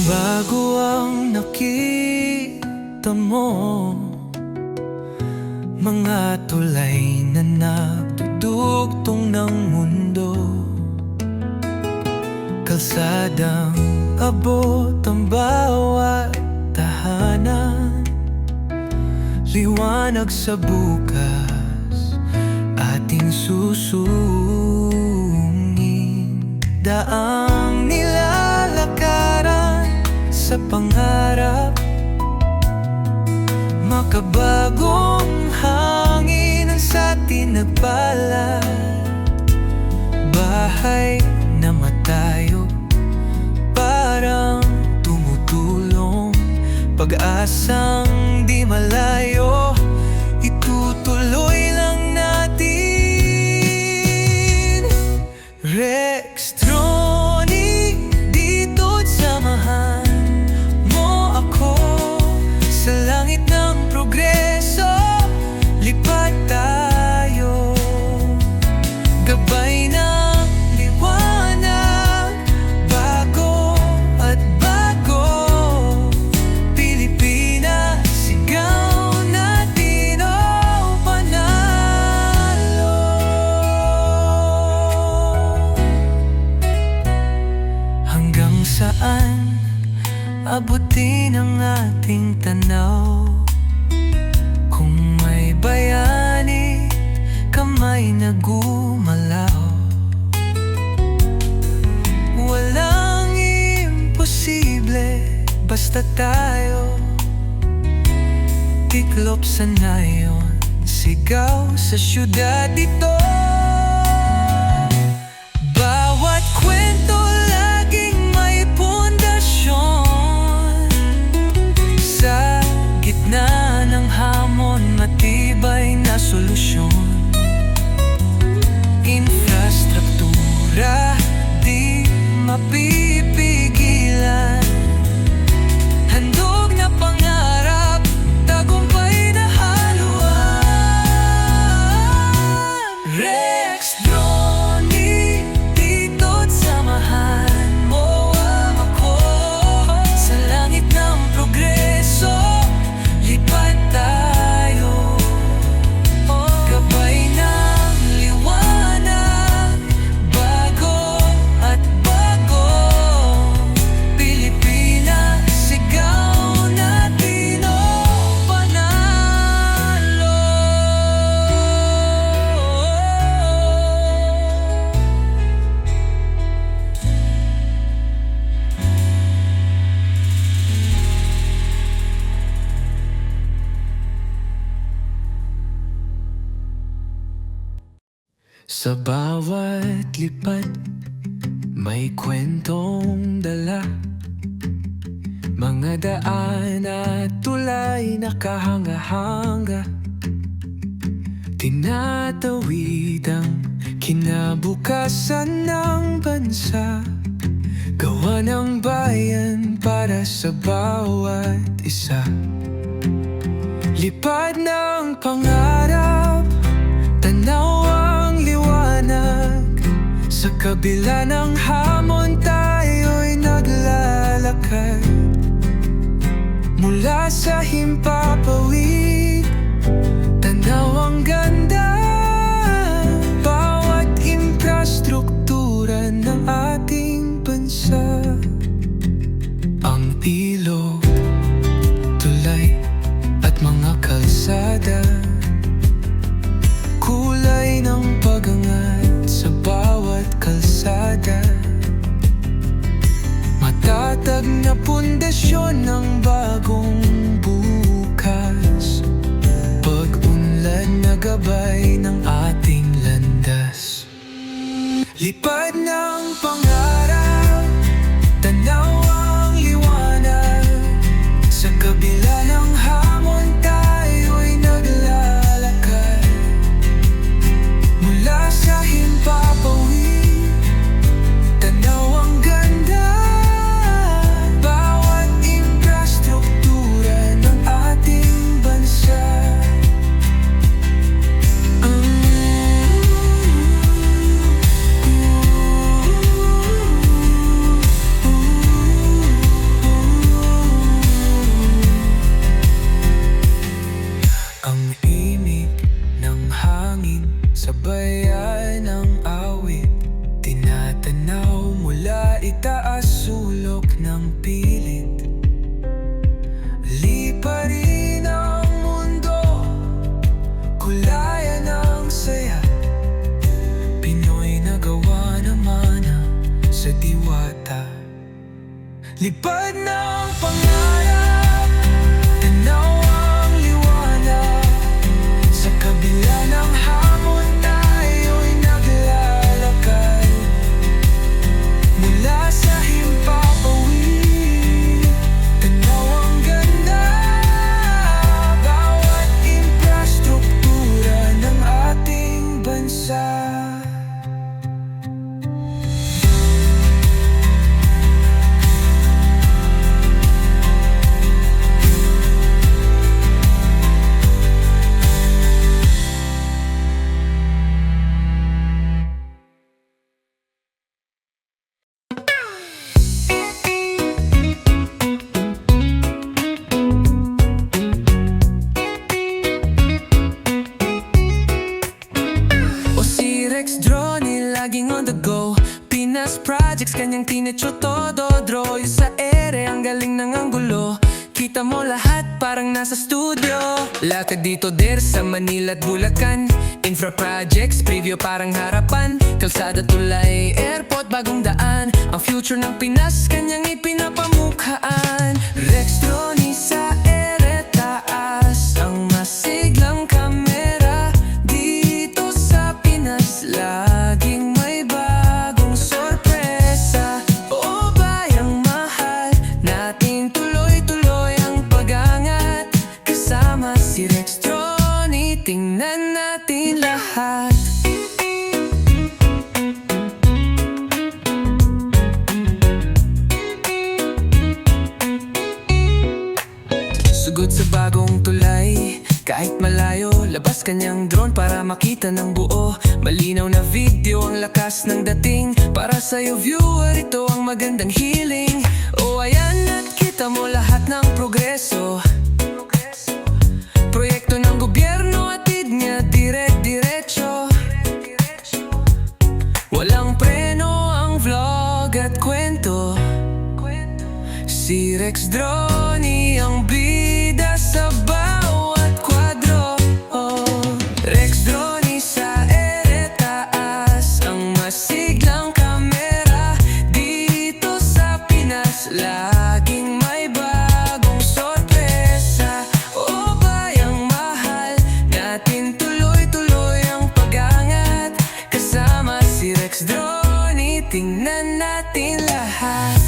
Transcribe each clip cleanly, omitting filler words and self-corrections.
Bago ang nakita mo, mga tulay na nagdudugtong ng mundo, kalsadang abot ang bawat tahanan, liwanag sa bukas ating susungin, daang nilalakaran sa pangarap, makabagong hangin ang sa atin nagbalad, bahay na matayo parang tumutulong, pag-asang di malayo, itutuloy lang natin. Rextronic, dito't samahan mo ako sa langit ng progreso, lipat tayo, gabay ng liwanag, bago at bago, Pilipinas, sigaw natin o panalo. Hanggang saan abutin ang ating tanaw, kung may bayani, kamay na gumalaw. Walang imposible, basta tayo tiklop sa nayon, sigaw sa syudad ito. Bawat kwento laging may pundasyon, sa gitna ng hamon matibay na solusyon. Infrastruktura di mapipigilan, handog na pangarap, tagumpay na haluan. Rextronic, dito't samahan mo ako sa langit ng progreso, lipat tayo, gabay ng liwanag, bago at bago, Pilipinas, sigaw natin o panalo. Sa bawat lipat may kwentong dala, mga daan at tulay nakahanga-hanga, tinatawid ang kinabukasan ng bansa, gawa ng bayan para sa bawat isa. Lipad ng pangarap, tanaw ang liwanag, sa kabila ng hamon tayo'y naglalakad, mula sa himpapawid, tanaw ang ganda, bawat infrastruktura ng ating bansa. Ang ilog, tulay at mga kalsada, kulay ng pag-angat sa bawat kalsada, matatag na pundasyon ng bagong bukas, pag-unlad na gabay ng ating landas. Lipad ng pangarap, tanaw ang liwanag, sa kabila ng hamon tayo'y naglalakad, mula sa himpapawid, tanaw ang ganda, bawat infrastruktura ng ating bansa. pilit. Liparin ang mundo, kulayan ang saya. Pinoy na gawa naman sa diwata. Lipad ng pangarap, tanaw ang liwanag. Sa kabila ng hamon tayo'y naglalakad. Mula sa himpapawid, tanaw ang ganda. Bawat infrastruktura ng ating bansa. Laging on the go, Pinas projects, kanyang tinetso todo. Draw yung sa ere, ang galing ng anggulo. Kita mo lahat parang nasa studio. Latag dito der sa Manila at Bulacan. Infra projects, preview parang harapan. Kalsada, tulay, airport, bagong daan. Ang future ng Pinas, kanyang ipinapamukhaan. Rextroni sa ere, taas ang masiglang kamera. Dito sa Pinas, laging may bagong sorpresa. Oo, bayang mahal natin, tuloy-tuloy ang pag-angat. Kasama si Rextroni, tingnan natin lahat. Sugod sa bagong tulay, kahit malayo, labas kanyang drone para makita ng buo. Malinaw na video, ang lakas ng dating. Para sa'yo viewer, ito ang magandang healing. O ayan, at kita mo lahat ng progreso. Proyekto ng gobyerno, atid niya direct-diretso. Walang preno ang vlog at kwento. Si Rextroni ang bida sa bawat kwadro. Rextroni sa ere, taas ang masiglang kamera. Dito sa Pinas, laging may bagong sorpresa. O bayang mahal natin, tuloy-tuloy ang pag-angat. Kasama si Rextroni, tingnan natin lahat.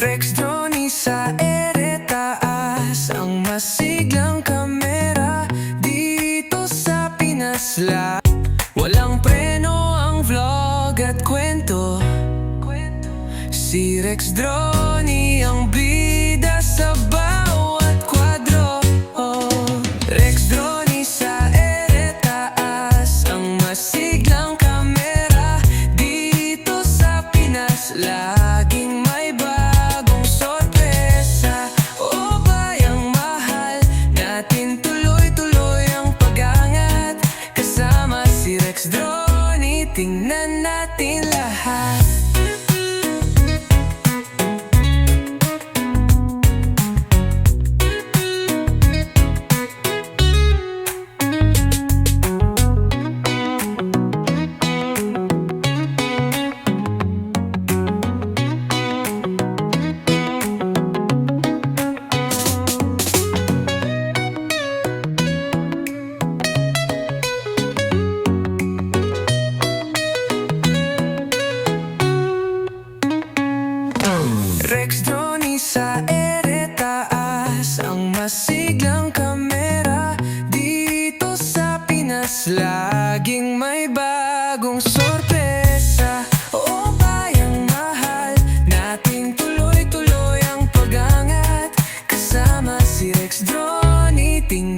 Rextroni sa ere, taas ang masiglang kamera. Dito sa Pinas, walang preno ang vlog at kwento. Si Rextroni ang bida sa bawat kwadro. Rextroni sa ere, taas ang masiglang kamera. Dito sa Pinas, laging may bagong sorpresa. O bayang mahal natin, tuloy-tuloy ang pag-angat. Kasama si Rextroni, tingnan natin lahat. Rextroni sa ere, taas ang masiglang kamera. Dito sa Pinas, laging may bagong sorpresa. O bayang mahal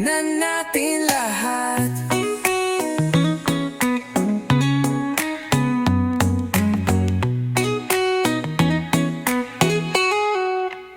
Na